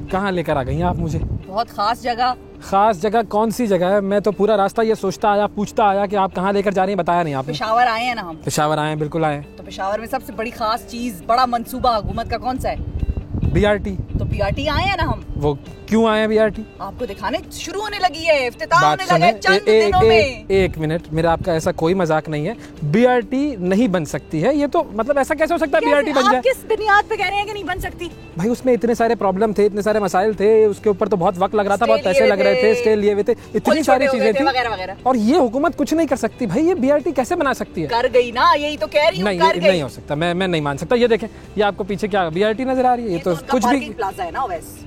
कहाँ लेकर आ गई हैं आप मुझे? बहुत खास जगह। खास जगह कौन सी जगह है? मैं तो पूरा रास्ता ये सोचता आया, पूछता आया कि आप कहाँ लेकर जा रही हैं, बताया नहीं आपने। पेशावर आए हैं ना हम। पेशावर आए हैं, बिल्कुल आए। तो पेशावर में सबसे बड़ी खास चीज, बड़ा मंसूबा हुकूमत का कौन सा है? BRT। तो BRT आए हैं ना हम। वो क्यों आए हैं BRT? आपको दिखाने शुरू होने लगी है, इफ्तिताह बात होने लगा है चंद दिनों में। एक मिनट, मेरा आपका ऐसा कोई मजाक नहीं है। BRT नहीं बन सकती है, ये तो मतलब ऐसा कैसे हो सकता है BRT बन जाए? आप किस बुनियाद पे कह रहे हैं कि नहीं बन सकती? भाई उसमें इतने सारे प्रॉब्लम थे, इतने सारे मसाइल थे, उसके ऊपर तो बहुत वक्त लग रहा था, बहुत पैसे लग रहे थे, स्टे लिए हुए थे, इतनी सारी चीजें थी और ये हुकूमत कुछ नहीं कर सकती। भाई ये BRT कैसे बना सकती है? कर गई ना, यही तो कह रही हूँ। नहीं हो सकता, मैं नहीं मान सकता। ये देखें, ये आपको पीछे क्या BRT नजर आ रही है? ये तो कुछ भी प्लाजा है ना वैसे।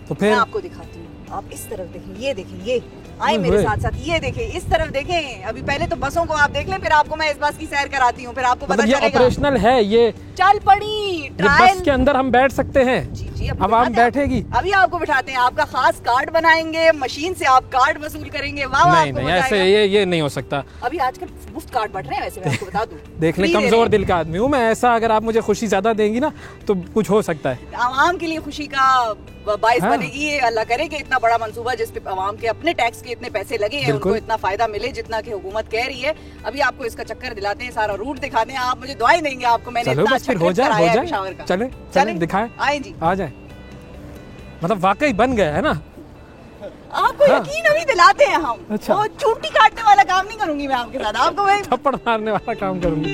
तो फिर मैं आपको दिखाती हूँ, आप इस तरफ देखें, ये देखें, ये आए मेरे साथ साथ, ये देखें, इस तरफ देखें। अभी पहले तो बसों को आप देख लें, फिर आपको मैं इस बस की सैर कराती हूँ, फिर आपको पता चलेगा। ये ऑपरेशनल है, ये चल पड़ी बस के अंदर हम बैठ सकते हैं। जी, आवाम बैठेगी। अभी आपको बिठाते हैं, आपका खास कार्ड बनाएंगे, मशीन से आप कार्ड वसूल करेंगे। वाह, नहीं ऐसे ये नहीं हो सकता। अभी आजकल मुफ्त कार्ड बट रहे हैं, वैसे मैं आपको बता दूं। देख ले, कमजोर दिल का आदमी हूँ मैं, ऐसा अगर आप मुझे खुशी ज्यादा देंगी ना तो कुछ हो सकता है। आवाम के लिए खुशी का बाइस बनेगी ये, अल्लाह करे कि इतना बड़ा मंसूबा जिस पे आवाम के अपने टैक्स के इतने पैसे लगे हैं, उनको इतना फायदा मिले जितना कि हुकूमत कह रही है। अभी आपको इसका चक्कर दिलाते हैं, सारा रूट दिखाते हैं, आप मुझे दुआएं देंगे। आपको मैंने इतना अच्छा हो जाए, चले दिखाएं, आए जी, आ जाए। मतलब वाकई बन गया है ना? आपको यकीन अभी दिलाते हैं हम। अच्छा, वो चूंटी काटने वाला काम नहीं करूंगी मैं आपके साथ, आपको मैं थप्पड़ मारने वाला काम करूंगी।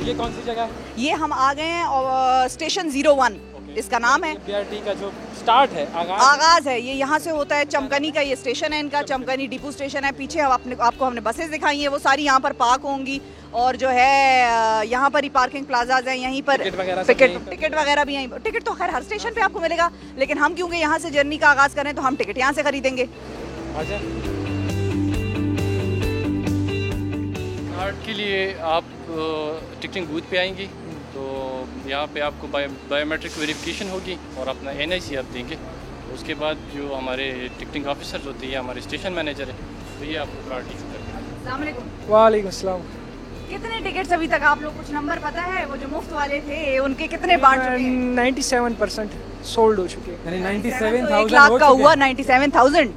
ये कौन सी जगह है? ये हम आ गए हैं स्टेशन 01 इसका नाम है। BRT का जो स्टार्ट है, आगाज है, ये यहाँ से होता है। चमकनी का ये स्टेशन है इनका, चमकनी डिपो स्टेशन है। पीछे आपको हमने बसेस दिखाई हैं, वो सारी यहाँ पर पार्क होंगी और जो है यहाँ पर ही पार्किंग प्लाजाज हैं, यहीं पर टिकट वगैरह भी यहीं। टिकट तो खैर हर स्टेशन पे आपको मिलेगा, लेकिन हम क्योंकि यहाँ से जर्नी का आगाज करें तो हम टिकट यहाँ से खरीदेंगे। कार्ड के लिए आप टिकटिंग बूथ पे आएंगी तो यहाँ पे आपको बायोमेट्रिक वेरिफिकेशन होगी और अपना NIC आप देंगे। उसके बाद जो हमारे टिकटिंग ऑफिसर होते हैं, हमारे स्टेशन मैनेजर है, तो ये आपको कार्ड इशू करेंगे। वालेकुम अस्सलाम। कितने टिकट्स अभी तक, आप लोग कुछ नंबर पता है? वो जो मुफ्त वाले थे उनके कितने बांट चुके हैं? 97% सोल्ड हो चुके हैं। यानी 97,000 1 लाख का हुआ 97,000।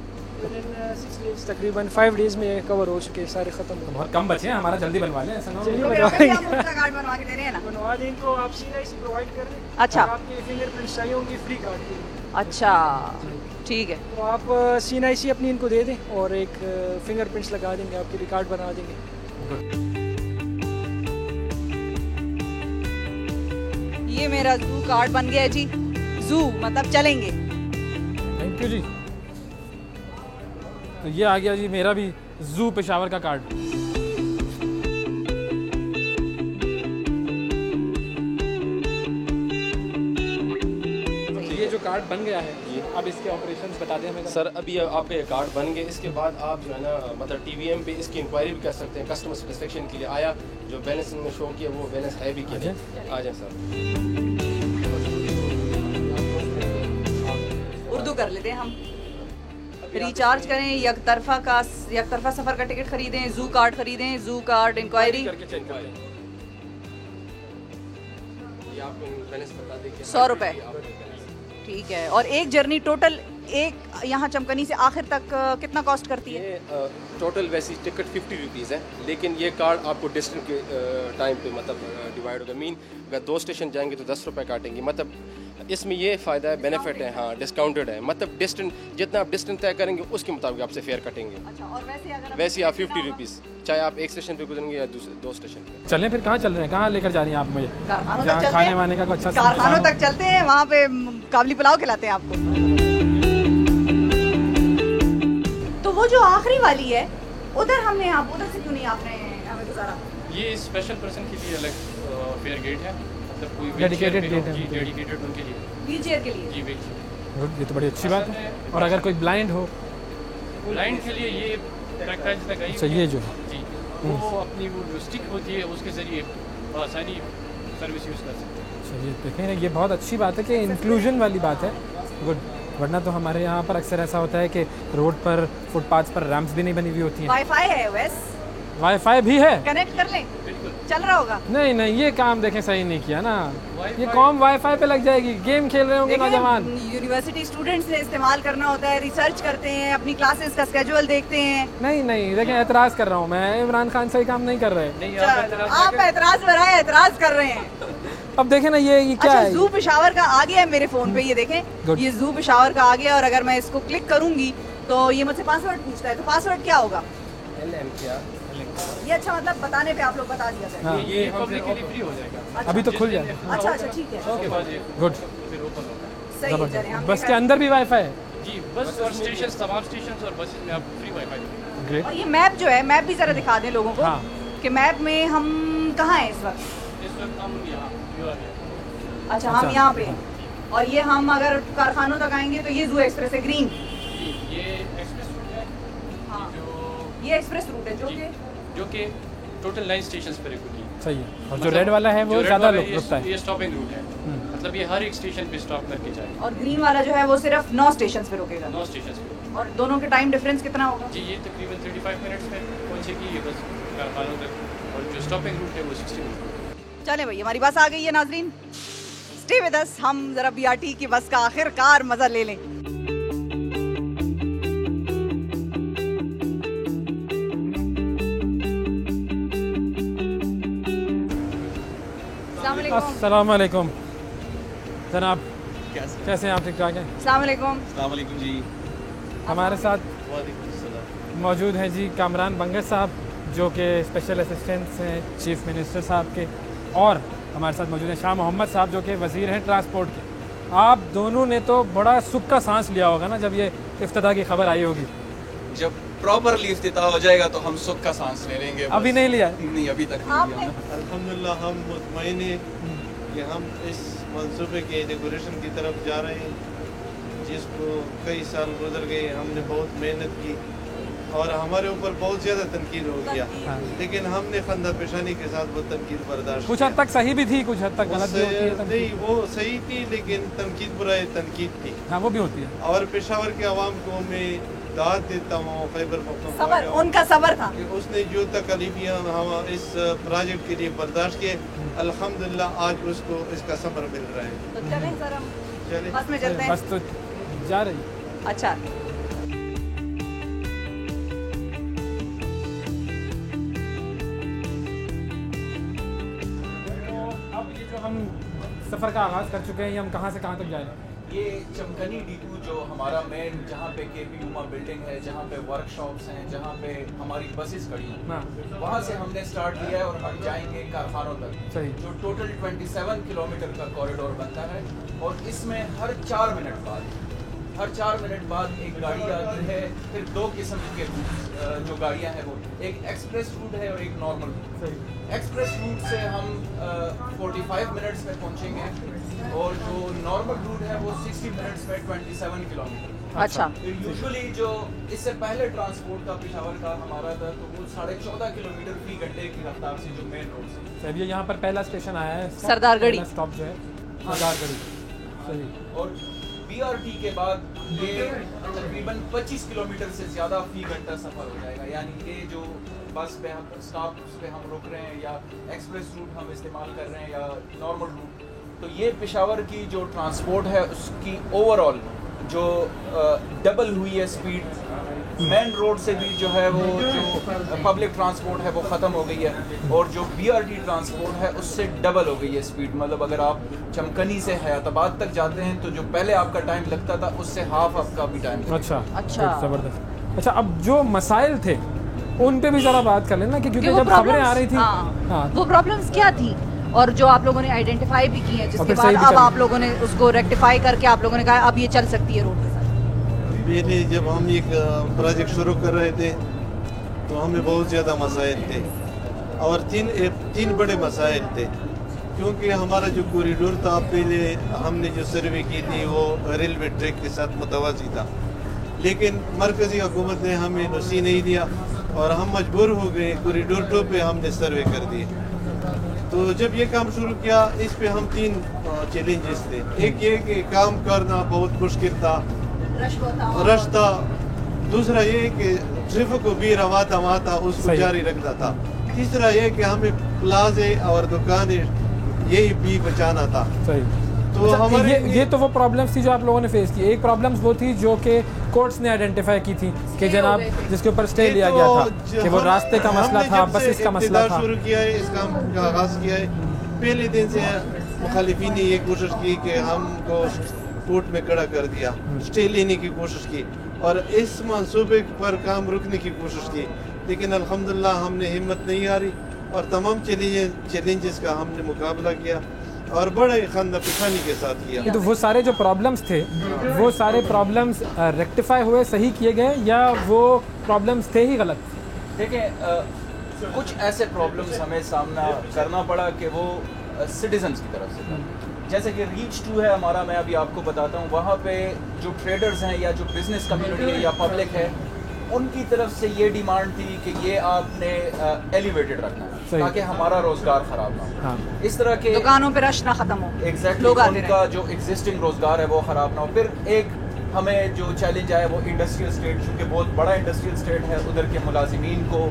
तकरीबन 5 डेज में कवर हो चुके हैं, सारे खत्म। तो बहुत कम बचे हैं, हमारा जल्दी बनवा लें। ऐसा ना जल्दी कार्ड बनवा के दे रहे हैं ना? बनवा दें तो आप CNIC प्रोवाइड कर दें। अच्छा, आपके फिंगरप्रिंट्स चाहिए होंगे फ्री कार्ड के लिए। अच्छा ठीक है, तो आप CNIC अपनी इनको दे दें और एक फिंगरप्रिंट्स लगा देंगे, आपके रिकॉर्ड बना देंगे। ये मेरा जू कार्ड बन गया है जी। जू मतलब चलेंगे। थैंक यू जी। तो ये आ गया जी मेरा भी जू पेशावर का कार्ड। ये जो कार्ड बन गया है, अब इसके ऑपरेशंस बता दें हमें। सर अभी आपका ये कार्ड बन गए, इसके बाद आप जो है ना मतलब TVM पे इसकी इंक्वायरी भी कर सकते हैं कस्टमर सेटिस्फेक्शन के लिए। आया जो बैलेंस में शो किया वो बैलेंस है भी किया। आ जाए सर, उर्दू कर लेते हैं हम। रिचार्ज करें, एक तरफा सफर का टिकट खरीदें, जू कार्ड खरीदें, जू कार्ड इंक्वायरी करके चेक कर लें। ये आपको बैलेंस बता दें 100 रुपए, ठीक है। और एक जर्नी टोटल एक यहाँ चमकनी से आखिर तक कितना कॉस्ट करती है? ये टोटल वैसी टिकट 50 रुपीज़ है, लेकिन ये कार्ड आपको डिस्टेंस के टाइम पे मतलब डिवाइड होगा। मीन अगर 2 स्टेशन जाएंगे तो 10 रुपये काटेंगे। मतलब इसमें ये फ़ायदा है, बेनिफिट है। हाँ, डिस्काउंटेड है। मतलब डिस्टेंस जितना आप डिस्टेंस तय करेंगे उसके मुताबिक आपसे फेयर कटेंगे। अच्छा, और वैसे आप 50 रुपीज़, चाहे आप एक स्टेशन पे गुजरेंगे या 2 स्टेशन पे। चलें फिर, कहाँ चल रहे हैं, कहाँ लेकर जा रही हैं आप मुझे? कारखानों खाने वाने का कुछ अच्छा कारखानों तक चलते हैं, वहाँ पे काबली पुलाव खिलाते हैं आपको। तो वो जो आखिरी वाली है उधर हमने, आप उधर से क्यों नहीं आपने हमें गुजारा? ये स्पेशल पर्सन के लिए अलग फेयर गेट है, मतलब कोई डेडिकेटेड गेट है, डेडिकेटेड उनके लिए, व्हीलचेयर के लिए। जी व्हीलचेयर। ये तो बड़ी अच्छी बात है। और अगर कोई ब्लाइंड हो? ब्लाइंड के लिए ये पैकेज लगाई। अच्छा, ये जो जी, वो अपनी वो जो स्टिक होती है उसके ज़रिए आसानी सर्विस यूज़ कर सकते हैं। अच्छा, ये देखें, ये बहुत अच्छी बात है कि इंक्लूजन वाली बात है। गुड। वरना तो हमारे यहाँ पर अक्सर ऐसा होता है कि रोड पर फुटपाथ पर रैम्प्स भी नहीं बनी हुई होती हैं। वाईफाई है, वैस वाईफाई भी है, कनेक्ट कर लें। बिल्कुल चल रहा होगा। नहीं नहीं, ये काम देखें सही नहीं किया ना, ये कॉम वाईफाई पे लग जाएगी, गेम खेल रहे होंगे नौजवान। यूनिवर्सिटी स्टूडेंट्स ने इस्तेमाल करना होता है, रिसर्च करते हैं, अपनी क्लासेस का स्केड्यूल देखते हैं। नहीं नहीं, देखें एतराज कर रहा हूँ मैं, इमरान खान सही काम नहीं कर रहे। आप एतराज बनाए, एतराज कर रहे हैं। अब देखें ना, ये क्या है, जू पेशावर का आ गया है मेरे फोन पे, ये देखें, ये जू पेशावर का आ गया, और अगर मैं इसको क्लिक करूंगी तो ये मुझसे पासवर्ड पूछता है, तो पासवर्ड क्या होगा? ये अच्छा, मतलब बताने पे आप लोग बता दिया हाँ। ये पब्लिकली फ्री हो जाएगा। अभी तो खुल जाएगा। अच्छा अच्छा, ठीक है, गुड, सही है, चलें, हम बस के अंदर भी वाईफाई है जी, बस और स्टेशन, तमाम स्टेशन और बसेस में आप फ्री वाईफाई मिलेगा। ग्रेट। और ये मैप जो है, मैप भी जरा दिखा दें लोगों को हाँ। कि मैप में हम कहाँ हैं इस वक्त। इस वक्त हम यहाँ अच्छा, हम यहाँ पे हैं। और ये हम अगर कारखानों तक आएंगे तो ये जू एक्सप्रेस है, ग्रीन। ये एक्सप्रेस रूट है। हाँ, जो ये एक्सप्रेस रूट है जो कि टोटल 9 स्टेशंस पर रुकेगी। सही है। और जो रेड वाला है वो ज़्यादा रुकता है, ये स्टॉपिंग रूट है, मतलब ये हर एक स्टेशन पे स्टॉप करके जाएगा। और ग्रीन वाला जो है वो सिर्फ 9 स्टेशन पे रुकेगा। 9 स्टेशन पे। और दोनों के टाइम डिफरेंस कितना होगा? जी, ये तकरीबन 35 मिनट्स में पहुँचेगी ये बस कारखानों तक, और जो स्टॉपिंग रूट है वो 60 मिनट। चले भाई, हमारी बस आ गई है नाजरीन, स्टे विद अस, हम जरा BRT की बस का आखिरकार मजा ले लें। अस्सलाम वालेकुम जनाब, कैसे हैं आप? ठीक ठाक हैं? अस्सलाम वालेकुम। अस्सलाम वालेकुम जी। हमारे साथ वालेकुम सलाम। मौजूद हैं जी कामरान बंगश साहब, जो कि स्पेशल असिस्टेंट्स हैं चीफ मिनिस्टर साहब के, और हमारे साथ मौजूद हैं शाह मोहम्मद साहब, जो कि वज़ीर हैं ट्रांसपोर्ट के। आप दोनों ने तो बड़ा सुख का सांस लिया होगा ना जब ये इफ्तिताह की खबर आई होगी। जब प्रॉपरली इफ्तिताह हो जाएगा तो हम सुख का सांस ले लेंगे। अभी नहीं लिया? नहीं, अभी तक नहीं लिया। अल्हम्दुलिल्लाह हम मुतमईन हैं कि हम इस मंसूबे के इनॉग्रेशन की तरफ जा रहे हैं, जिसको कई साल गुजर गए, हमने बहुत मेहनत की और हमारे ऊपर बहुत ज़्यादा तनकीद हो गया, लेकिन हमने खंदा पेशानी के साथ वो तनकीद बर्दाश्त कुछ हद तक सही भी थी, कुछ हद तक गलत भी होती है। नहीं, वो सही थी, लेकिन तनकीद बुराई तनकीद थी। हाँ, वो भी होती है। और पेशावर के आवाम को मैं दाद देता हूँ, खैबर सबर, उनका सबर था कि उसने जो तकलीफियाँ हम इस प्रोजेक्ट के लिए बर्दाश्त किए, अल्हम्दुलिल्लाह आज उसको इसका सबर मिल रहा है। तो चलें सर, हम चले बस में चलते हैं। बस तो जा रही। अच्छा, अब ये जो हम सफ़र का आगाज़ कर चुके हैं, ये हम कहाँ से कहाँ तक जा रहे हैं? ये चमकनी डिपो जो हमारा मेन, जहाँ पे KP उमा बिल्डिंग है, जहाँ पे वर्कशॉप्स हैं, जहाँ पे हमारी बसेस खड़ी हैं, हाँ। वहाँ से हमने स्टार्ट किया है और हम जाएंगे कारखानों तक, सही। जो टोटल 27 किलोमीटर का कॉरिडोर बनता है। और इसमें हर 4 मिनट बाद एक गाड़ी आती है। फिर 2 किस्म के जो गाड़ियाँ हैं वो, एक एक्सप्रेस रूट है और एक नॉर्मल रूट। एक्सप्रेस रूट से हम 45 मिनट्स में पहुँचेंगे, और जो नॉर्मल रूट है वो 60 मिनट्स में 27 किलोमीटर। अच्छा। यूजुअली जो इससे पहले ट्रांसपोर्ट का पेशावर का हमारा था, तो वो 14.5 किलोमीटर फी घंटे की रफ्तार से जो मेन रोड से। सर, ये यहाँ पर पहला स्टेशन आया है, सरदारगढ़ी स्टॉप जो है सरदारगढ़ी। सही। और BRT के बाद ये तकरीबन 25 किलोमीटर से ज़्यादा फी घंटा सफ़र हो जाएगा। यानी ये जो बस पे हम स्टॉप पे हम रुक रहे हैं, या एक्सप्रेस रूट हम इस्तेमाल कर रहे हैं, या नॉर्मल रूट, तो ये पेशावर की जो ट्रांसपोर्ट है उसकी ओवरऑल जो डबल हुई है स्पीड। मेन रोड से भी जो है वो जो पब्लिक ट्रांसपोर्ट है वो ख़त्म हो गई है, और जो BRT ट्रांसपोर्ट है उससे डबल हो गई है स्पीड। मतलब अगर आप चमकनी से हयाताबाद तक जाते हैं तो जो पहले आपका टाइम लगता था उससे हाफ आपका भी टाइम। अच्छा, ज़बरदस्त। अच्छा, अब जो मसाइल थे उन पे भी ज़रा बात कर लेना, क्योंकि जब खबरें आ रही थी, हाँ, वो प्रॉब्लम्स क्या थी, और जो आप लोगों ने आइडेंटिफाई भी की है, जिसके बाद अब आप लोगों ने उसको रेक्टिफाई करके आप लोगों ने कहा अब ये चल सकती है रोड के साथ। पहले जब हम एक प्रोजेक्ट शुरू कर रहे थे तो हमें बहुत ज़्यादा मसाइल थे, और तीन बड़े मसाइल थे, क्योंकि हमारा जो कॉरिडोर था, पहले हमने जो सर्वे की थी वो रेलवे ट्रैक के साथ मुतवाज़ी था, लेकिन मरकज़ी हुकूमत ने हमें नसी नहीं दिया और हम मजबूर हो गए कॉरिडोर 2 पे हमने सर्वे कर दिए। तो जब ये काम शुरू किया, इस पे हम 3 चैलेंजेस थे। एक ये कि काम करना बहुत मुश्किल था, रश था। दूसरा ये कि ट्रैफिक को भी रवा था उसको जारी रखना था। तीसरा ये कि हमें प्लाजे और दुकानें यही भी बचाना था। सही। तो अच्छा, हमारे ये तो वो प्रॉब्लम्स थी जो आप लोगों ने फेस की। एक प्रॉब्लम्स वो थी जो कि कोर्ट्स ने आइडेंटिफाई की थी कि जनाब जिसके ऊपर स्टे लिया गया था कि वो रास्ते का मसला था, बसेस का मसला था। शुरू किया है, इस काम का आगाज़ किया है, पहले दिन से मुखालिफिन ने ये कोशिश की कि हमको कोर्ट में खड़ा कर दिया, स्टे लेने की कोशिश की और इस मंसूबे पर काम रुकने की कोशिश की, लेकिन अल्हम्दुलिल्लाह हमने हिम्मत नहीं हारी और तमाम चैलेंजेस का हमने मुकाबला किया और बड़े खंदा पिछानी के साथ किया। तो वो सारे जो प्रॉब्लम्स थे वो सारे प्रॉब्लम्स रेक्टिफाई हुए, सही किए गए, या वो प्रॉब्लम्स थे ही गलत? देखिए कुछ ऐसे प्रॉब्लम्स हमें सामना करना पड़ा कि वो सिटीजन्स की तरफ से था। जैसे कि रीच 2 है हमारा, मैं अभी आपको बताता हूँ, वहाँ पे जो ट्रेडर्स हैं या जो बिज़नेस कम्युनिटी है या पब्लिक है, उनकी तरफ से ये डिमांड थी कि ये आपने एलिवेटेड रखना है ताकि हमारा रोजगार खराब ना हो। हाँ। इस तरह के दुकानों पे रश ना खत्म हो, एग्जैक्टली लोग आते उनका जो एग्जिस्टिंग रोजगार है वो खराब ना हो। फिर एक हमें जो चैलेंज आया वो इंडस्ट्रियल स्टेट, चूँकि बहुत बड़ा इंडस्ट्रियल स्टेट है, उधर के मुलाजिमीन को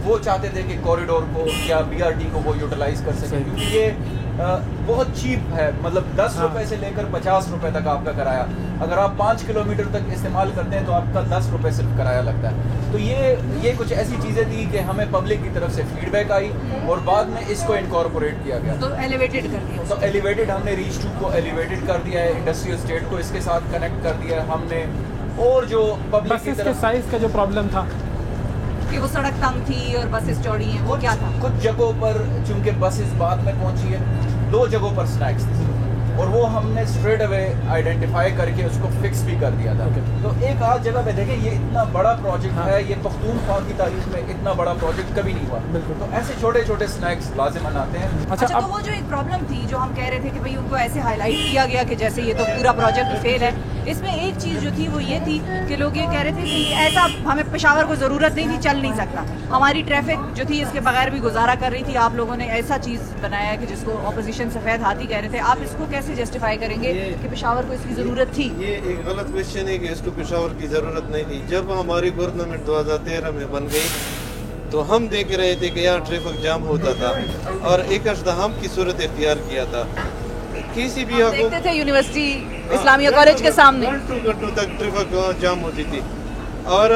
वो चाहते थे कि कॉरिडोर को या BRT को वो यूटिलाइज कर सकें, क्योंकि ये बहुत चीप है, मतलब 10 रुपए से लेकर 50 रुपए तक आपका किराया। अगर आप 5 किलोमीटर तक इस्तेमाल करते हैं तो आपका 10 रुपए सिर्फ किराया लगता है। तो ये कुछ ऐसी चीज़ें थी कि हमें पब्लिक की तरफ से फीडबैक आई और बाद में इसको इनकॉर्पोरेट किया गया, तो एलिवेटेड कर दिया। तो एलिवेटेड हमने रीच 2 को एलिवेटेड कर दिया है, इंडस्ट्रियल स्टेट को इसके साथ कनेक्ट कर दिया है हमने। और जो पब्लिक की बसेस के तरफ साइज का जो प्रॉब्लम था कि वो सड़क तंग थी और बसेस चौड़ी हैं, वो क्या था? कुछ जगहों पर चूंकि बसेस बाद में पहुंची है, 2 जगहों पर स्नैक्स थी और वो हमने स्ट्रेट अवे आइडेंटिफाई करके उसको फिक्स भी कर दिया था। तो एक आध जगह पे देखें, ये इतना बड़ा प्रोजेक्ट है, ये पख्तूनख्वा की तारीख में इतना बड़ा प्रोजेक्ट कभी नहीं हुआ। तो ऐसे छोटे छोटे स्नैक्स लाजिमन आते हैं। अच्छा, तो वो जो एक प्रॉब्लम थी जो हम कह रहे थे कि भाई उनको ऐसे हाईलाइट किया गया कि जैसे ये तो पूरा प्रोजेक्ट फेल है, इसमें एक चीज़ जो थी वो ये थी कि लोग ये कह रहे थे कि ऐसा हमें पेशावर को ज़रूरत नहीं थी, चल नहीं सकता, हमारी ट्रैफिक जो थी इसके बगैर भी गुजारा कर रही थी। आप लोगों ने ऐसा चीज़ बनाया है कि जिसको ऑपोजिशन सफ़ेद हाथी कह रहे थे, आप इसको कैसे जस्टिफाई करेंगे कि पेशावर को इसकी ज़रूरत थी? ये एक गलत क्वेश्चन है कि इसको पेशावर की ज़रूरत नहीं थी। जब हमारी गवर्नमेंट 2013 में बन गई तो हम देख रहे थे कि यहाँ ट्रैफिक जाम होता था और एक अष्टहाम की सूरत इख्तियार किया था। किसी भी देखते थे यूनिवर्सिटी इस्लामिया कॉलेज के सामने घंटों तक ट्रैफिक जाम होती थी और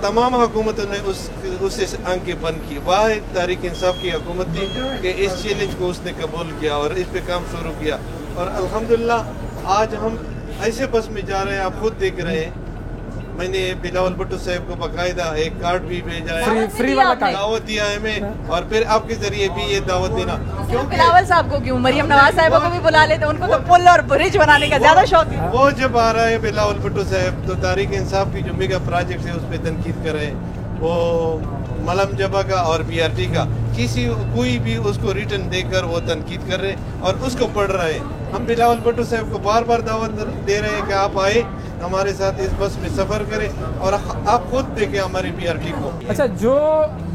तमाम हुकूमतों ने उस अंक के बंद की। वाह तहरीक इंसाफ की हुकूमत थी कि इस चैलेंज को उसने कबूल किया और इस पे काम शुरू किया और अल्हम्दुलिल्लाह आज हम ऐसे बस में जा रहे हैं, आप खुद देख रहे हैं। मैंने बिलावल भुट्टो साहब को बाकायदा एक कार्ड भी भेजा है, फ्री वाला कार्ड दावत दिया है हमें और फिर आपके जरिए भी ये दावत देना। क्यों बिलावल साहब को क्यों, मरियम नवाज साहिबा को भी बुला लेते, उनको तो पुल और ब्रिज बनाने का ज्यादा शौक है। वो जब आ रहा है बिलावल भुट्टो साहब तो तहरीक इंसाफ की जो मेगा प्रोजेक्ट है उस पर तनकीद कर रहे हैं, वो मलम जबा का और BRT का, कोई भी उसको रिटर्न देकर वो तनकीद कर रहे हैं और उसको पढ़ रहे हैं। हम बिलावल भुट्टो साहब को बार बार दावत दे रहे हैं कि आप आए हमारे साथ इस बस में सफ़र करें और आप खुद देखें हमारी BRT को। अच्छा, जो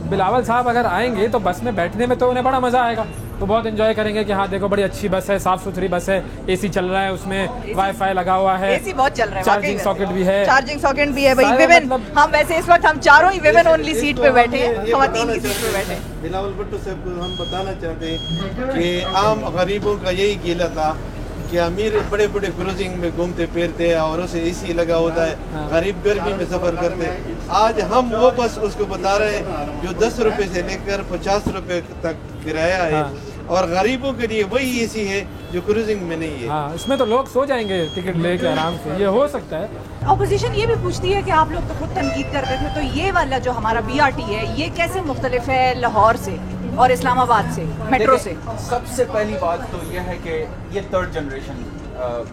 बिलावल साहब अगर आएंगे तो बस में बैठने में तो उन्हें बड़ा मज़ा आएगा, तो बहुत एंजॉय करेंगे कि हाँ देखो बड़ी अच्छी बस है, साफ़ सुथरी बस है, AC चल रहा है, उसमें वाईफाई लगा हुआ है, AC बहुत चल रहा है, चार्जिंग सॉकेट भी है, चार्जिंग सॉकेट भी है भाई। विमेन हम वैसे इस वक्त हम चारों ही विमेन ओनली सीट पे बैठे हैं, ख़वातीन की सीट पे बैठे हैं। बिलावल भुट्टो साहब को हम बताना चाहते हैं कि आम गरीबों का यही गिला था कि अमीर बड़े बड़े क्रूजिंग में घूमते फिरते हैं और उसे AC लगा होता है, गरीब गर्मी में सफ़र करते हैं। आज हम वो बस उसको बता रहे हैं जो 10 रुपए से लेकर 50 रुपए तक किराया है और गरीबों के लिए वही AC है जो क्रूजिंग में नहीं है। हाँ, इसमें तो लोग सो जाएंगे टिकट लेके आराम से, ये हो सकता है। ऑपोजिशन ये भी पूछती है कि आप लोग तो खुद तनकीद करते थे, तो ये वाला जो हमारा BRT है ये कैसे मुख्तलिफ है लाहौर से और इस्लामाबाद से, मेट्रो से? सबसे पहली बात तो यह है कि ये 3rd जनरेशन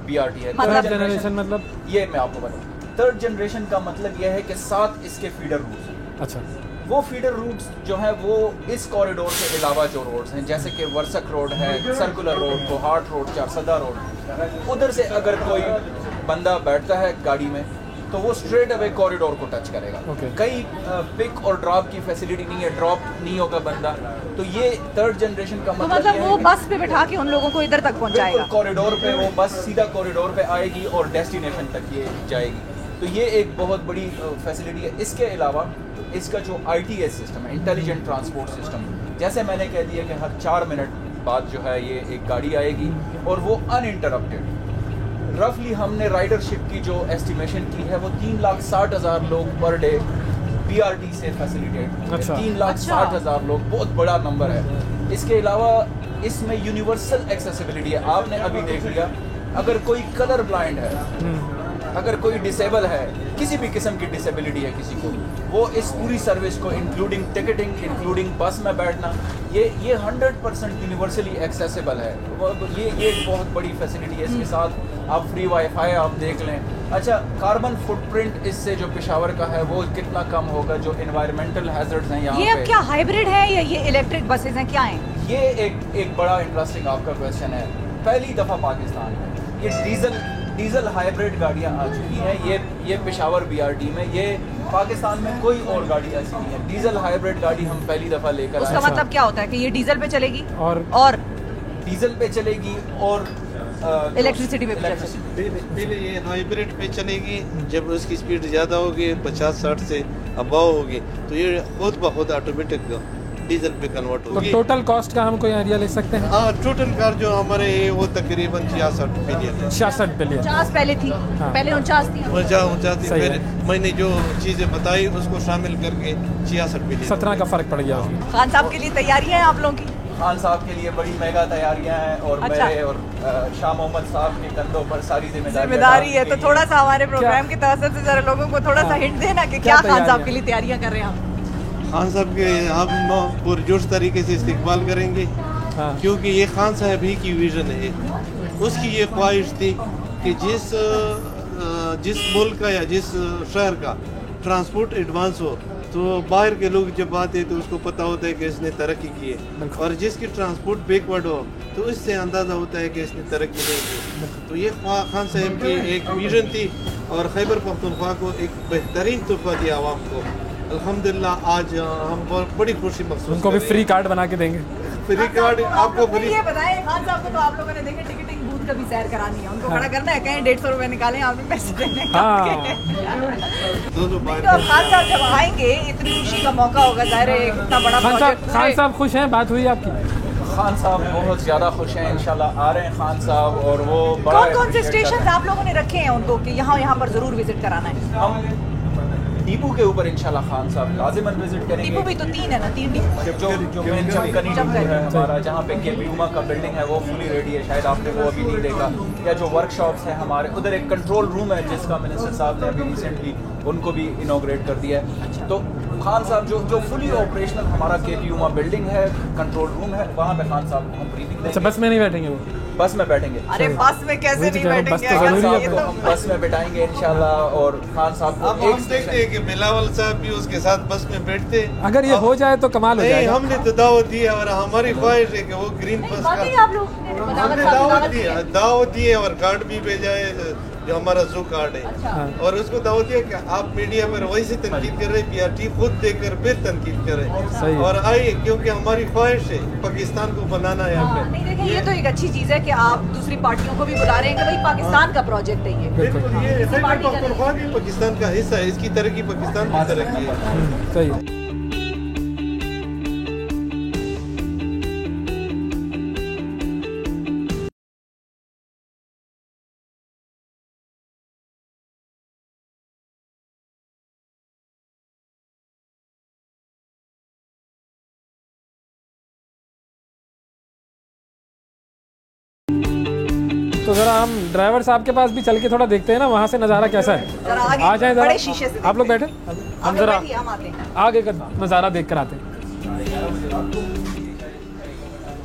BRT है। मतलब 3rd जनरेशन मतलब ये मैं आपको बताऊँ, 3rd जनरेशन का मतलब यह है कि 7 इसके फीडर रूट्स हैं। अच्छा, वो फीडर रूट्स जो है वो इस कॉरिडोर के अलावा जो रोड्स हैं जैसे कि वर्सक रोड है, circular road, Kohat road, Charsadda road, उधर से अगर कोई बंदा बैठता है गाड़ी में तो वो स्ट्रेट अवे कॉरिडोर को टच करेगा। कई पिक और ड्रॉप की फैसिलिटी नहीं है, ड्रॉप नहीं होगा बंदा। तो ये 3rd जनरेशन का मतलब वो बस पे बैठा के उन लोगों को इधर तक पहुंचाएगा, कॉरिडोर पे वो बस सीधा कॉरिडोर पे आएगी और डेस्टिनेशन तक ये जाएगी। तो ये एक बहुत बड़ी फैसिलिटी है। इसके अलावा इसका जो ITS सिस्टम है, इंटेलिजेंट ट्रांसपोर्ट सिस्टम, जैसे मैंने कह दिया कि हर 4 मिनट बाद जो है ये एक गाड़ी आएगी और वो अनइंटरप्टेड। रफली हमने राइडरशिप की जो एस्टिमेशन की है वो 3,60,000 लोग पर डे BRT से फैसिलिटेट। अच्छा। 3,60,000 लोग बहुत बड़ा नंबर है। इसके अलावा इसमें यूनिवर्सल एक्सेसिबिलिटी है। आपने अभी देख लिया, अगर कोई कलर ब्लाइंड है, अगर कोई डिसेबल है, किसी भी किस्म की डिसेबिलिटी है किसी को, वो इस पूरी सर्विस को इंक्लूडिंग टिकटिंग, इंक्लूडिंग बस में बैठना, ये 100% यूनिवर्सली एक्सेसिबल है। ये एक बहुत बड़ी फैसिलिटी है। इसके साथ आप फ्री वाईफाई आप देख लें। अच्छा, कार्बन फुटप्रिंट इससे जो पेशावर का है वो कितना कम होगा, जो इन्वायरमेंटल हैजर्ड्स हैं यहाँ ये पे। अब क्या हाइब्रिड है या ये इलेक्ट्रिक बसेज हैं, क्या हैं? ये एक बड़ा इंटरेस्टिंग आपका क्वेश्चन है। पहली दफ़ा पाकिस्तान में ये डीजल हाइब्रिड गाड़ियाँ आ चुकी हैं। ये पेशावर BRT में, ये पाकिस्तान में कोई और गाड़ी ऐसी नहीं है। डीजल हाइब्रिड गाड़ी हम पहली दफ़ा लेकर उसका आए। मतलब क्या होता है कि ये डीजल पे चलेगी और डीजल पे चलेगी और इलेक्ट्रिसिटी पे भी चलेगी। पहले ये हाइब्रिड पे चलेगी, जब उसकी स्पीड ज़्यादा होगी 50-60 से अबाव होगी तो ये खुद ब खुद ऑटोमेटिक डीजल पे कन्वर्ट तो होगी। टोटल कॉस्ट का हम कोई आइडिया ले सकते हैं? हाँ, टोटल कार जो हमारे है वो तकरीबन 66 बिलियन है। 66 बिलियन। 50 पहले थी, पहले 49 थी। 49 सही फिर है। मैंने जो चीज़ें बताई उसको शामिल करके 66 बिलियन। 17 का फर्क पड़ गया उसमें। खान साहब के लिए तैयारी है आप लोगों की? खान साहब के लिए बड़ी मेगा तैयारियां हैं और अच्छा। मेरे और शाह मोहम्मद साहब के कंधों पर सारी जिम्मेदारी है। तो थोड़ा सा हमारे प्रोग्राम के तवज्जुह से जरा लोगों को थोड़ा सा हिंट देना कि क्या खान साहब के लिए तैयारियां कर रहे हैं आप? खान साहब के हम पुरजोश तरीके से इस्तेमाल करेंगे, क्योंकि ये खान साहब ही की विजन है। उसकी ये ख्वाहिश थी कि जिस मुल्क का या जिस शहर का ट्रांसपोर्ट एडवांस हो तो बाहर के लोग जब आते तो उसको पता होता है कि इसने तरक्की की है, और जिसकी ट्रांसपोर्ट बैकवर्ड हो तो इससे अंदाज़ा होता है कि इसने तरक्की नहीं की। तो ये खान साहब की एक विजन थी और खैबर पख्तूनख्वा को एक बेहतरीन तोहफा दिया आवाम को। अल्हम्दुलिल्लाह आज हम बड़ी खुशी महसूस उनको भी फ्री कार्ड बना के देंगे। फ्री कार्ड आपको फ्री। ये बताएं खान साहब को तो आप लोगों ने देखे टिकटिंग बूथ का भी सैर करानी है, उनको खड़ा करना है, कहीं 150 रुपए निकालें, आपने पैसे देने दोनों तो खान साहब जब आएंगे इतनी खुशी का मौका होगा, जाहिर है इतना बड़ा प्रोजेक्ट। खान साहब खुश हैं? बात हुई आपकी? खान साहब बहुत ज़्यादा खुश हैं, इंशाल्लाह आ रहे हैं खान साहब। और वो बड़ा कौन से स्टेशन आप लोगों ने रखे हैं उनको कि यहाँ पर जरूर विजिट कराना है? हम डिपो के ऊपर इंशाल्लाह खान साहब लाजिमन विजिट करेंगे। डिपो भी तो 3 है ना, 3 डिपो। जो मेन चमकनी डिपो है हमारा, जहाँ पे केपीयूमा का बिल्डिंग है वो फुली रेडी है, शायद आपने वो अभी नहीं देखा। या जो वर्कशॉप्स हैं हमारे उधर, एक कंट्रोल रूम है जिसका मिनिस्टर साहब ने अभी रिसेंटली उनको भी इनॉग्रेट कर दिया है। तो खान साहब जो फुली ऑपरेशनल हमारा केपीयूमा बिल्डिंग है, कंट्रोल रूम है, वहाँ पे खान साहब हम ब्रीफिंग देंगे। अच्छा, बस में नहीं बैठेंगे वो? बस में बैठेंगे। अरे बस में कैसे नहीं बैठेंगे? बस तो जरूरी है। तो हम बस में बैठाएंगे इंशाल्लाह। और खान साहब अब हम देखते हैं कि बिलावल साहब भी उसके साथ बस में बैठते। अगर ये हो जाए तो कमाल हो जाएगा। हमने तो दावत दी है और हमारी ख्वाहिश है कि वो ग्रीन बस का आप लोग हमने दावत दी है और कार्ड भी भेजा है जो हमारा जू कार्ड है। और उसको दावत दिया कि आप मीडिया पर वही से तनकीद कर रहे, BRT खुद देकर फिर तनकीद करें और आइए, क्योंकि हमारी ख्वाहिश है पाकिस्तान को बनाना है यहाँ पे। नहीं देखें, ये तो एक अच्छी चीज़ है कि आप दूसरी पार्टियों को भी बुला रहे हैं कि भाई पाकिस्तान का प्रोजेक्ट है ये। बिल्कुल, ये खैबर पख्तूनख्वा भी पाकिस्तान का हिस्सा है, इसकी तरक्की पाकिस्तान की तरक्की है। सही। तो जरा हम ड्राइवर साहब के पास भी चल के थोड़ा देखते हैं ना, वहाँ से नज़ारा कैसा है। आ जाए बड़े शीशे से आप लोग बैठे, हम जरा आगे का नज़ारा देख कर आते हैं।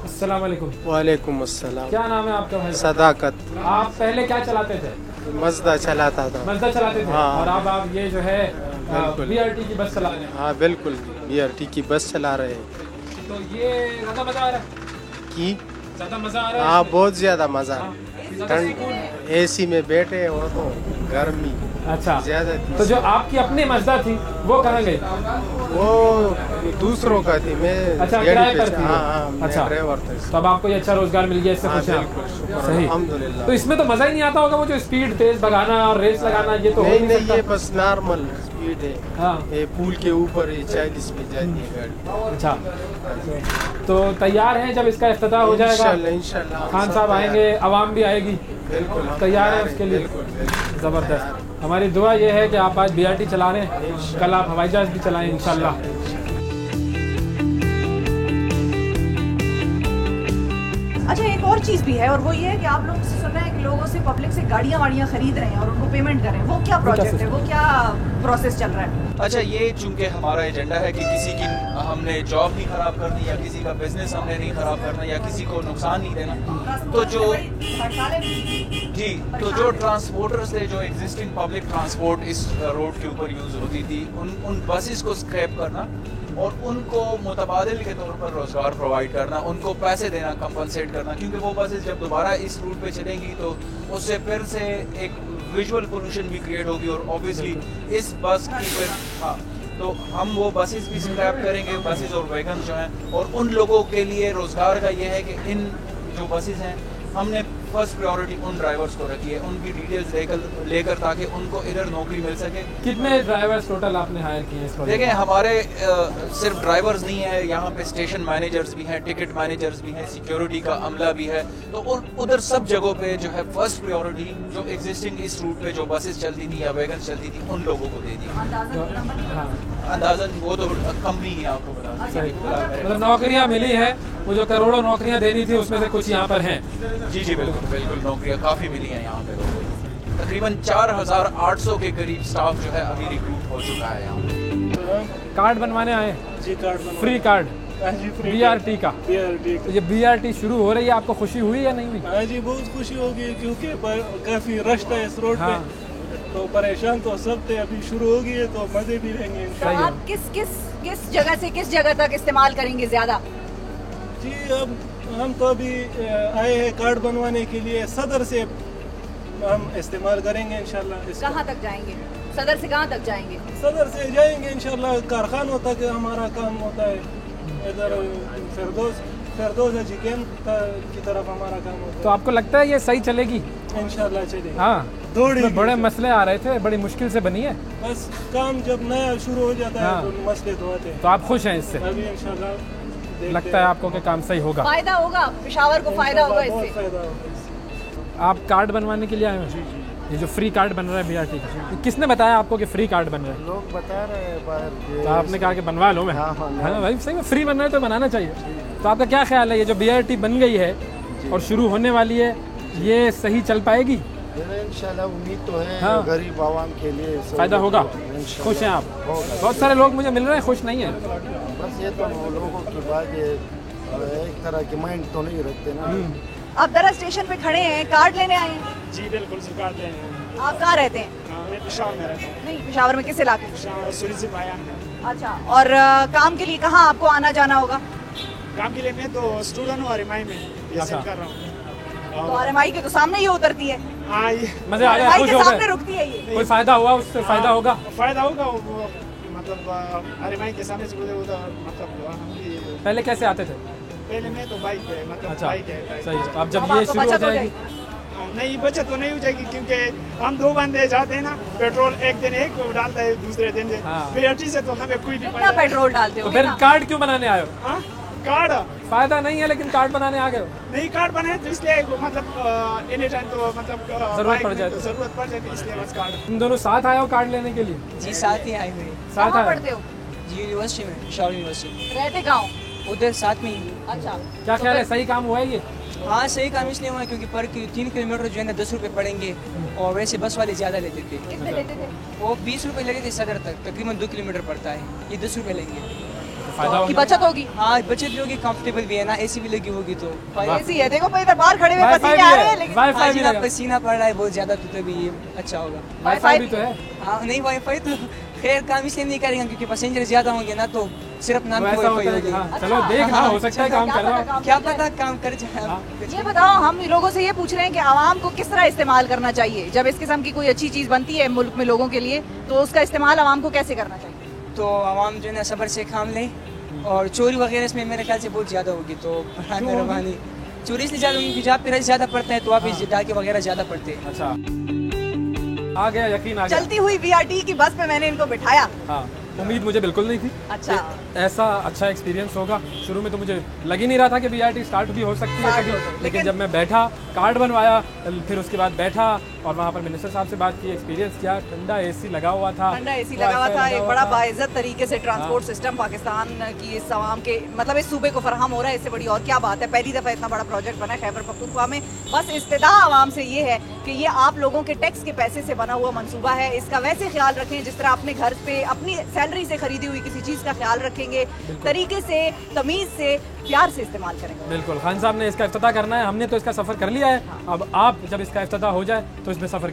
अस्सलाम वालेकुम। वालेकुम अस्सलाम। क्या नाम है आपका भाई? सदाकत। आप पहले क्या चलाते थे? मज़दा चलाता था। मज़दा चलाते थे। हाँ। और अब आप ये जो है BRT की बस चला रहे हैं? हाँ बिल्कुल, BRT की बस चला रहे हैं। तो ये ज़्यादा मज़ा आ रहा है? की ज़्यादा मज़ा आ रहा है? हाँ बहुत ज़्यादा मज़ा। ठंड AC में बैठे हो तो गर्मी अच्छा ज़्यादा। तो जो आपकी अपनी मज़दा थी वो कहाँ गई? वो दूसरों का थी, मैं अच्छा किराए पर थी? हाँ, अच्छा ड्राइवर था। तो अब आपको ये अच्छा रोजगार मिल गया, इससे खुश हैं आप? सही। अल्हम्दुलिल्लाह। तो इसमें तो मज़ा ही नहीं आता होगा, वो जो स्पीड तेज भगाना और रेस लगाना, ये तो हो नहीं नहीं नहीं, सकता। ये बस नॉर्मल स्पीड थे। हाँ। ये पुल के ऊपर 40 पे जाती है गाड़ी। अच्छा, तो तैयार हैं जब इसका इफ्तिताह हो जाएगा? इंशाल्लाह इंशाल्लाह खान साहब आएंगे, आवाम भी आएगी, बिल्कुल तैयार है उसके लिए? ज़बरदस्त। हमारी दुआ ये है कि आप आज BRT चला रहे हैं, कल आप हवाई जहाज़ भी चलाएं इंशाल्लाह। अच्छा, एक और चीज़ भी है और वो ये है कि आप लोग से सुन रहे हैं कि लोगों से पब्लिक से गाड़ियाँ वाड़ियाँ खरीद रहे हैं और उनको पेमेंट कर रहे हैं। वो क्या प्रोजेक्ट है, वो क्या प्रोसेस चल रहा है? अच्छा, ये चूंकि हमारा एजेंडा है कि किसी की हमने जॉब नहीं खराब करनी या किसी का बिजनेस हमने नहीं खराब करना या किसी को नुकसान नहीं देना, तो जो जी तो जो ट्रांसपोर्टर्स थे, जो एग्जिस्टिंग पब्लिक ट्रांसपोर्ट इस रोड के ऊपर यूज़ होती थी, उन बसेस को स्क्रैप करना और उनको मुतबादिल के तौर पर रोज़गार प्रोवाइड करना, उनको पैसे देना, कंपनसेट करना, क्योंकि वो बसेस जब दोबारा इस रूट पे चलेंगी तो उससे फिर से एक विजुअल पोल्यूशन भी क्रिएट होगी और ऑब्वियसली इस बस की फिर हाँ, तो हम वो बसेस भी स्क्रैप करेंगे, बसेस और वैगन जो हैं, और उन लोगों के लिए रोज़गार का ये है कि इन जो बसेस हैं हमने फर्स्ट प्रायोरिटी उन ड्राइवर्स को रखी है, उनकी डिटेल्स लेकर ताकि उनको इधर नौकरी मिल सके। कितने ड्राइवर्स टोटल आपने हायर किए हैं इस प्रोजेक्ट? देखिए, हमारे सिर्फ ड्राइवर्स नहीं है, यहाँ पे स्टेशन मैनेजर्स भी हैं, टिकट मैनेजर्स भी हैं, सिक्योरिटी का अमला भी है, तो उधर सब जगहों पे जो है फर्स्ट प्रायोरिटी जो एग्जिस्टिंग इस रूट पे जो बसेस चलती थी या वैगन चलती थी उन लोगों को दे दी। अंदाजन वो तो कंपनी ही आपको बता सकती है। मतलब नौकरियाँ मिली है, वो जो करोड़ों नौकरियाँ देनी थी उसमें से कुछ यहाँ पर हैं। जी जी बिल्कुल बिल्कुल, नौकरियाँ काफ़ी मिली हैं यहाँ पे। तकरीबन 4800 के करीब स्टाफ जो है अभी रिक्रूट हो चुका है यहाँ पे। कार्ड बनवाने आए? जी, कार्ड बनवाने। फ्री कार्ड BRT का? BRT तो ये BRT शुरू हो रही है, आपको खुशी हुई या नहीं हुई? हाँ जी, बहुत खुशी होगी क्योंकि काफ़ी रश था इस रोड पे, तो परेशान तो सब थे। अभी शुरू हो गई है तो मजे भी लेंगे। तो आप किस जगह से किस जगह तक इस्तेमाल करेंगे ज़्यादा? जी, अब हम तो अभी आए हैं कार्ड बनवाने के लिए, सदर से हम इस्तेमाल करेंगे इंशाल्लाह। कहाँ तक जाएंगे? सदर से कहाँ तक जाएंगे? सदर से जाएंगे इंशाल्लाह, कारखानों तक हमारा काम होता है, इधर फिरदौस जिकेन की तरफ हमारा काम होता है। तो आपको लगता है ये सही चलेगी? इंशाल्लाह चलेगी। हाँ, बड़े मसले आ रहे थे, बड़ी मुश्किल से बनी है। बस काम जब नया शुरू हो जाता है तो मसले तो आते हैं। तो आप खुश हैं इससे? अभी इंशाल्लाह लगता है आपको कि काम सही होगा? फायदा होगा, पेशावर को फायदा होगा इससे। आप कार्ड बनवाने के लिए आए हैं? ये जो फ्री कार्ड बन रहा है BRT का, तो किसने बताया आपको कि फ्री कार्ड बन रहा है? लोग बता रहे हैं बाहर। तो आपने कहा कि बनवा लो मैं? हाँ भाई, सही में फ्री बन रहा है तो बनाना चाहिए। तो आपका क्या ख्याल है, ये जो BRT बन गई है और शुरू होने वाली है, ये सही चल पाएगी? इंशाल्लाह उम्मीद तो है। हाँ। गरीब आवाम के लिए फायदा होगा। खुश हैं आप? बहुत सारे लोग मुझे मिल रहे हैं खुश नहीं है। बस ये तो लोगों की बात है, एक तरह के माइंड तो नहीं रखते ना। आप दरा स्टेशन पे खड़े हैं, कार्ड लेने आए हैं? जी बिल्कुल, कार्ड लेने हैं। आप कहाँ रहते हैं? मैं पेशावर में रहता हूँ। नहीं, पेशावर में किस इलाके? सुरी से पाया। अच्छा, और काम के लिए कहाँ आपको आना जाना होगा? काम के लिए मैं तो स्टूडेंट हूँ, RMI में कर रहा हूँ। तो RMI के तो सामने ही उतरती है। हाँ, मजे आ गए, RMI खुश के हो सामने गए? रुकती है ये। कोई फायदा हुआ उससे? फायदा होगा? फायदा होगा, वो मतलब RMI के सामने से मतलब पहले कैसे आते थे? पहले मैं तो बाइक पे, मतलब अच्छा, बाइक है। सही है। अब जब ये शुरू हो जाएगी? नहीं, बचत तो नहीं हो जाएगी क्योंकि हम 2 बंदे जाते हैं ना, पेट्रोल एक दिन एक डालता है, दूसरे दिन BRT से तो हमें कोई भी कितना पेट्रोल डालते हो? तो फिर कार्ड क्यों बनाने आए हो? कार्ड फायदा नहीं है लेकिन कार्ड बनाने आ गए हो? नहीं, कार्ड बनाए तो इसलिए मतलब एनी टाइम तो मतलब जरूरत पड़ जाए, इसलिए बस कार्ड। तुम दोनों साथ आए हो कार्ड लेने के लिए? जी, साथ ही आए हुए। साथ कहाँ आए? पढ़ते हो? जी, यूनिवर्सिटी में, पेशावर यूनिवर्सिटी। रहते गाँव? उधर साथ में ही। अच्छा, क्या ख्याल है, सही काम हुआ है ये? हाँ, सही काम इसलिए हुआ क्योंकि पर 3 किलोमीटर जो है ना 10 रुपये पड़ेंगे, और वैसे बस वाले ज़्यादा लेते थे। कितने लेते थे? वो 20 रुपये लगे थे सदर तक, तकरीबन 2 किलोमीटर पड़ता है, ये 10 रुपये लेंगे। फायदा की बचत होगी? हाँ, बचत भी होगी, कंफर्टेबल भी है ना, AC भी लगी होगी तो। AC है, देखो इधर बाहर खड़े हुए पसीने आ रहे हैं, लेकिन वाईफाई भी लगा। पसीना पड़ रहा है बहुत ज़्यादा, तो तभी ये अच्छा होगा। वाईफाई भी तो है। हाँ, नहीं वाईफाई तो खैर काम इसलिए नहीं करेंगे क्योंकि पैसेंजर ज़्यादा होंगे ना, तो सिर्फ नाम की वाईफाई होगी। चलो देखना, हो सकता है काम कर रहा हो, क्या पता काम कर जाए। ये बताओ, हम लोगों से ये पूछ रहे हैं कि आवाम को किस तरह इस्तेमाल करना चाहिए जब इस किस्म की कोई अच्छी चीज़ बनती है मुल्क में लोगों के लिए, तो उसका इस्तेमाल आवाम को कैसे करना चाहिए? तो आवाम जो है ना सब्र से काम लें, और चोरी वगैरह इसमें मेरे ख्याल से बहुत ज़्यादा होगी, तो मेहरबानी। चोरी इसलिए ज़्यादा होगी, जहाँ पे रश ज़्यादा पड़ता है तो वहाँ पे डाके वगैरह ज़्यादा पड़ते हैं। अच्छा। आ गया, यकीन आ गया। चलती हुई BRT की बस पे मैंने इनको बिठाया। हाँ, उम्मीद मुझे बिल्कुल नहीं थी अच्छा ऐसा अच्छा एक्सपीरियंस होगा। शुरू में तो मुझे लग ही नहीं रहा था कि BRT स्टार्ट भी हो सकती है कभी, लेकिन जब मैं बैठा, कार्ड बनवाया, फिर उसके बाद बैठा और वहाँ पर मिनिस्टर साहब से बात की, एक्सपीरियंस किया, ठंडा AC लगा हुआ था, ठंडा AC लगा हुआ था। एक बड़ा बाइज्जत तरीके से ट्रांसपोर्ट सिस्टम पाकिस्तान की इस आवाम के मतलब इस सूबे को फराहम हो रहा है। इससे बड़ी और क्या बात है, पहली दफ़ा इतना बड़ा प्रोजेक्ट बना है खैबर पख्तूनख्वा में। बस इस्तेदा आवाम से ये है कि ये आप लोगों के टैक्स के पैसे से बना हुआ मंसूबा है, इसका वैसे ख्याल रखें जिस तरह अपने घर पे अपनी सैलरी से खरीदी हुई किसी चीज़ का ख्याल रखेंगे, तरीके से, तमीज़ से, प्यार से इस्तेमाल करेंगे। बिल्कुल, खान साहब ने इसका इफ्तिताह करना है, हमने तो इसका सफ़र कर लिया है। अब आप जब इसका इफ्तिताह हो जाए तो इसमें सफ़र